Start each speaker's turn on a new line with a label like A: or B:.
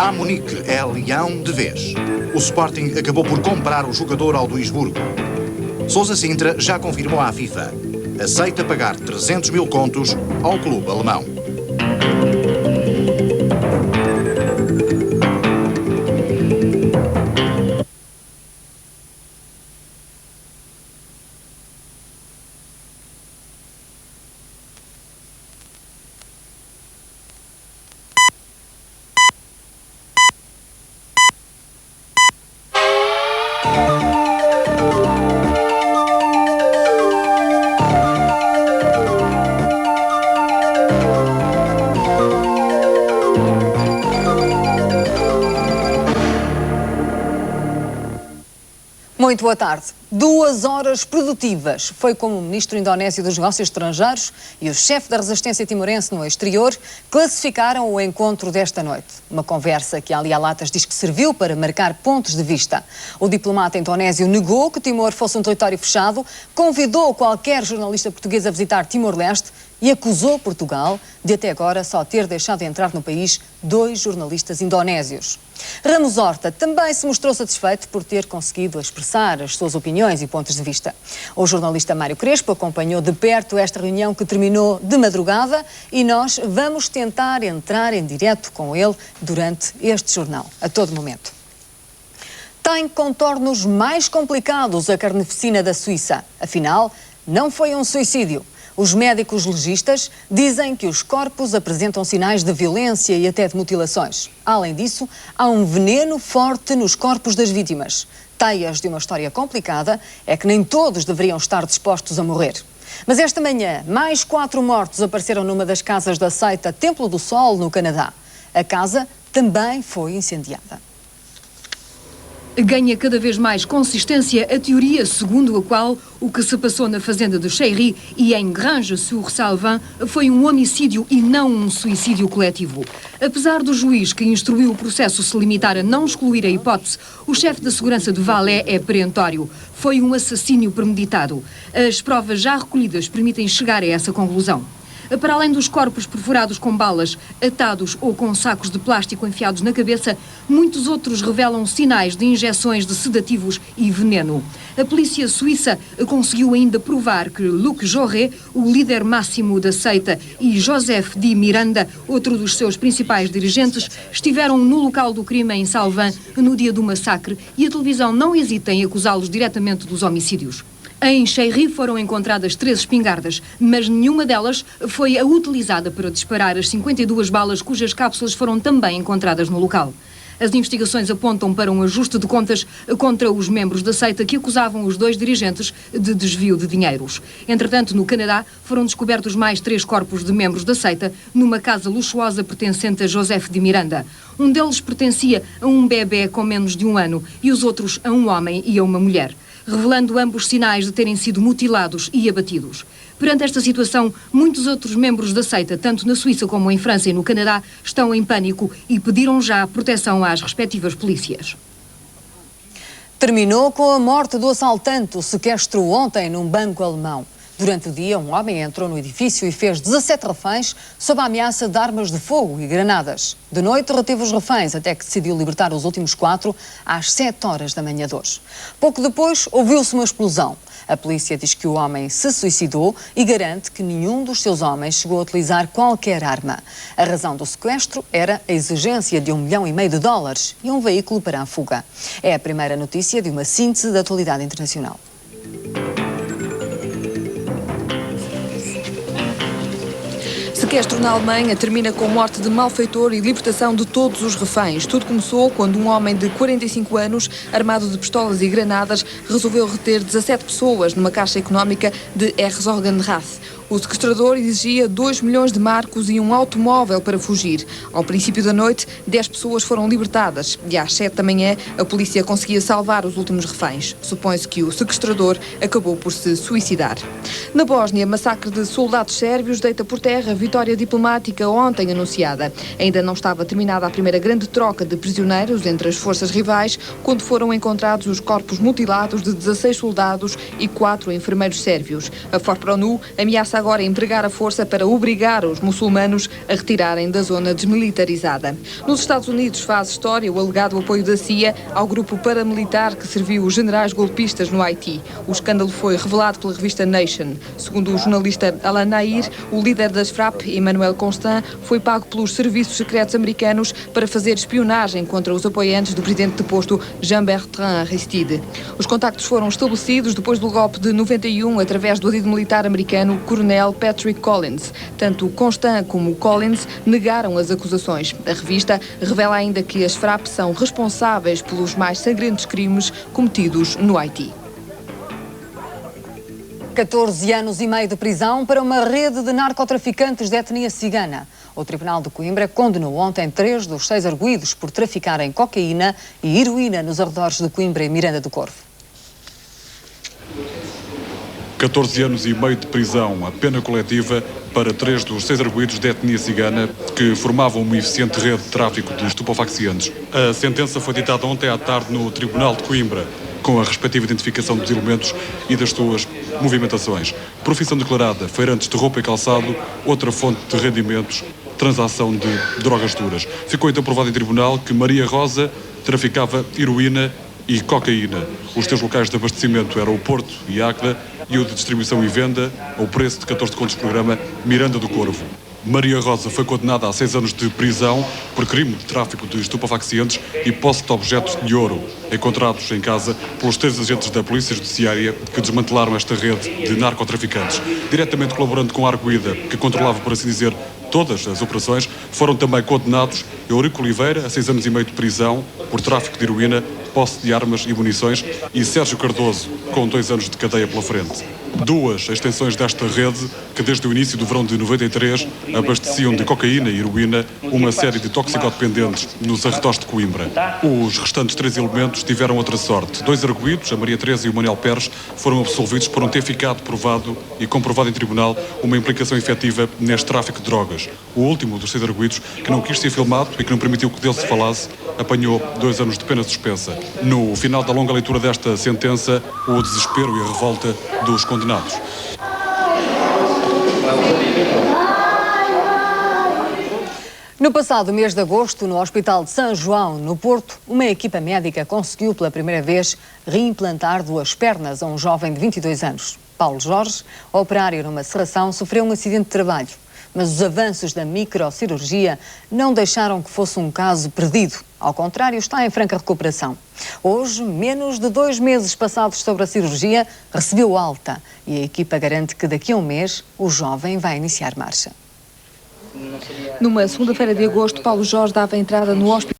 A: A Munique é leão de vez. O Sporting acabou por comprar o jogador ao Duisburgo. Sousa Sintra já confirmou à FIFA. Aceita pagar 300 mil contos ao clube alemão.
B: Muito boa tarde. 2 horas produtivas. Foi como o ministro indonésio dos Negócios Estrangeiros e o chefe da resistência timorense no exterior classificaram o encontro desta noite. Uma conversa que Ali Alatas diz que serviu para marcar pontos de vista. O diplomata indonésio negou que Timor fosse um território fechado, convidou qualquer jornalista português a visitar Timor-Leste e acusou Portugal de até agora só ter deixado entrar no país 2 jornalistas indonésios. Ramos Horta também se mostrou satisfeito por ter conseguido expressar as suas opiniões e pontos de vista. O jornalista Mário Crespo acompanhou de perto esta reunião que terminou de madrugada e nós vamos tentar entrar em direto com ele durante este jornal, a todo momento. Tem contornos mais complicados a carnificina da Suíça. Afinal, não foi um suicídio. Os médicos legistas dizem que os corpos apresentam sinais de violência e até de mutilações. Além disso, há um veneno forte nos corpos das vítimas. Teias de uma história complicada é que nem todos deveriam estar dispostos a morrer. Mas esta manhã, mais 4 mortos apareceram numa das casas da seita Templo do Sol, no Canadá. A casa também foi incendiada.
C: Ganha cada vez mais consistência a teoria segundo a qual o que se passou na fazenda de Cheiry e em Granges-sur-Salvan foi um homicídio e não um suicídio coletivo. Apesar do juiz que instruiu o processo se limitar a não excluir a hipótese, o chefe da segurança de Valais é perentório. Foi um assassínio premeditado. As provas já recolhidas permitem chegar a essa conclusão. Para além dos corpos perfurados com balas, atados ou com sacos de plástico enfiados na cabeça, muitos outros revelam sinais de injeções de sedativos e veneno. A polícia suíça conseguiu ainda provar que Luc Jorret, o líder máximo da seita, e Joseph Di Miranda, outro dos seus principais dirigentes, estiveram no local do crime em Salvan no dia do massacre e a televisão não hesita em acusá-los diretamente dos homicídios. Em Cheiry foram encontradas 3 espingardas, mas nenhuma delas foi a utilizada para disparar as 52 balas cujas cápsulas foram também encontradas no local. As investigações apontam para um ajuste de contas contra os membros da seita que acusavam os 2 dirigentes de desvio de dinheiros. Entretanto, no Canadá, foram descobertos mais 3 corpos de membros da seita numa casa luxuosa pertencente a Joseph de Miranda. Um deles pertencia a um bebê com menos de 1 ano e os outros a um homem e a uma mulher, revelando ambos sinais de terem sido mutilados e abatidos. Perante esta situação, muitos outros membros da seita, tanto na Suíça como em França e no Canadá, estão em pânico e pediram já proteção às respectivas polícias.
B: Terminou com a morte do assaltante, o sequestro ontem num banco alemão. Durante o dia, um homem entrou no edifício e fez 17 reféns sob a ameaça de armas de fogo e granadas. De noite, reteve os reféns até que decidiu libertar os últimos 4 às 7 horas da manhã de hoje. Pouco depois, ouviu-se uma explosão. A polícia diz que o homem se suicidou e garante que nenhum dos seus homens chegou a utilizar qualquer arma. A razão do sequestro era a exigência de $1,5 milhão de dólares e um veículo para a fuga. É a primeira notícia de uma síntese da atualidade internacional.
D: Sequestro na Alemanha termina com morte de malfeitor e libertação de todos os reféns. Tudo começou quando um homem de 45 anos, armado de pistolas e granadas, resolveu reter 17 pessoas numa caixa económica de Herzogenrath. O sequestrador exigia 2 milhões de marcos e um automóvel para fugir. Ao princípio da noite, 10 pessoas foram libertadas e às 7 da manhã a polícia conseguia salvar os últimos reféns. Supõe-se que o sequestrador acabou por se suicidar. Na Bósnia, massacre de soldados sérvios deita por terra a vitória diplomática ontem anunciada. Ainda não estava terminada a primeira grande troca de prisioneiros entre as forças rivais, quando foram encontrados os corpos mutilados de 16 soldados e 4 enfermeiros sérvios. A Forpro-Nu ameaça ameaça agora empregar a força para obrigar os muçulmanos a retirarem da zona desmilitarizada. Nos Estados Unidos faz história o alegado apoio da CIA ao grupo paramilitar que serviu os generais golpistas no Haiti. O escândalo foi revelado pela revista Nation. Segundo o jornalista Alan Nair, o líder das FRAP, Emmanuel Constant, foi pago pelos serviços secretos americanos para fazer espionagem contra os apoiantes do presidente deposto Jean-Bertrand Aristide. Os contactos foram estabelecidos depois do golpe de 91 através do adido militar americano Coronel Patrick Collins. Tanto Constant como Collins negaram as acusações. A revista revela ainda que as FRAP são responsáveis pelos mais sangrentos crimes cometidos no Haiti.
B: 14 anos e meio de prisão para uma rede de narcotraficantes de etnia cigana. O Tribunal de Coimbra condenou ontem 3 dos 6 arguidos por traficarem cocaína e heroína nos arredores de Coimbra e Miranda do Corvo.
E: 14 anos e meio de prisão, a pena coletiva para 3 dos 6 arguidos de etnia cigana que formavam uma eficiente rede de tráfico de estupefacientes. A sentença foi ditada ontem à tarde no Tribunal de Coimbra, com a respectiva identificação dos elementos e das suas movimentações. Profissão declarada, feirantes de roupa e calçado, outra fonte de rendimentos, transação de drogas duras. Ficou então provado em tribunal que Maria Rosa traficava heroína e cocaína. Os seus locais de abastecimento eram o Porto e Águeda e o de distribuição e venda, ao preço de 14 contos por grama, Miranda do Corvo. Maria Rosa foi condenada a 6 anos de prisão por crime de tráfico de estupefacientes e posse de objetos de ouro encontrados em casa pelos 3 agentes da Polícia Judiciária que desmantelaram esta rede de narcotraficantes. Diretamente colaborando com a arguida, que controlava, por assim dizer, todas as operações, foram também condenados Eurico Oliveira a 6 anos e meio de prisão por tráfico de heroína, posse de armas e munições, e Sérgio Cardoso, com 2 anos de cadeia pela frente. 2 extensões desta rede que desde o início do verão de 93 abasteciam de cocaína e heroína uma série de toxicodependentes nos arredores de Coimbra. Os restantes 3 elementos tiveram outra sorte. 2 arguidos, a Maria Teresa e o Manuel Pérez, foram absolvidos por não ter ficado provado e comprovado em tribunal uma implicação efetiva neste tráfico de drogas. O último dos 6 arguidos, que não quis ser filmado e que não permitiu que dele se falasse, apanhou 2 anos de pena suspensa. No final da longa leitura desta sentença, o desespero e a revolta dos condenados.
B: No passado mês de agosto, no Hospital de São João, no Porto, uma equipa médica conseguiu pela primeira vez reimplantar 2 pernas a um jovem de 22 anos. Paulo Jorge, operário numa serração, sofreu um acidente de trabalho. Mas os avanços da microcirurgia não deixaram que fosse um caso perdido. Ao contrário, está em franca recuperação. Hoje, menos de 2 meses passados sobre a cirurgia, recebeu alta. E a equipa garante que daqui a um mês o jovem vai iniciar marcha.
D: Numa segunda-feira de agosto, Paulo Jorge dava entrada no hospital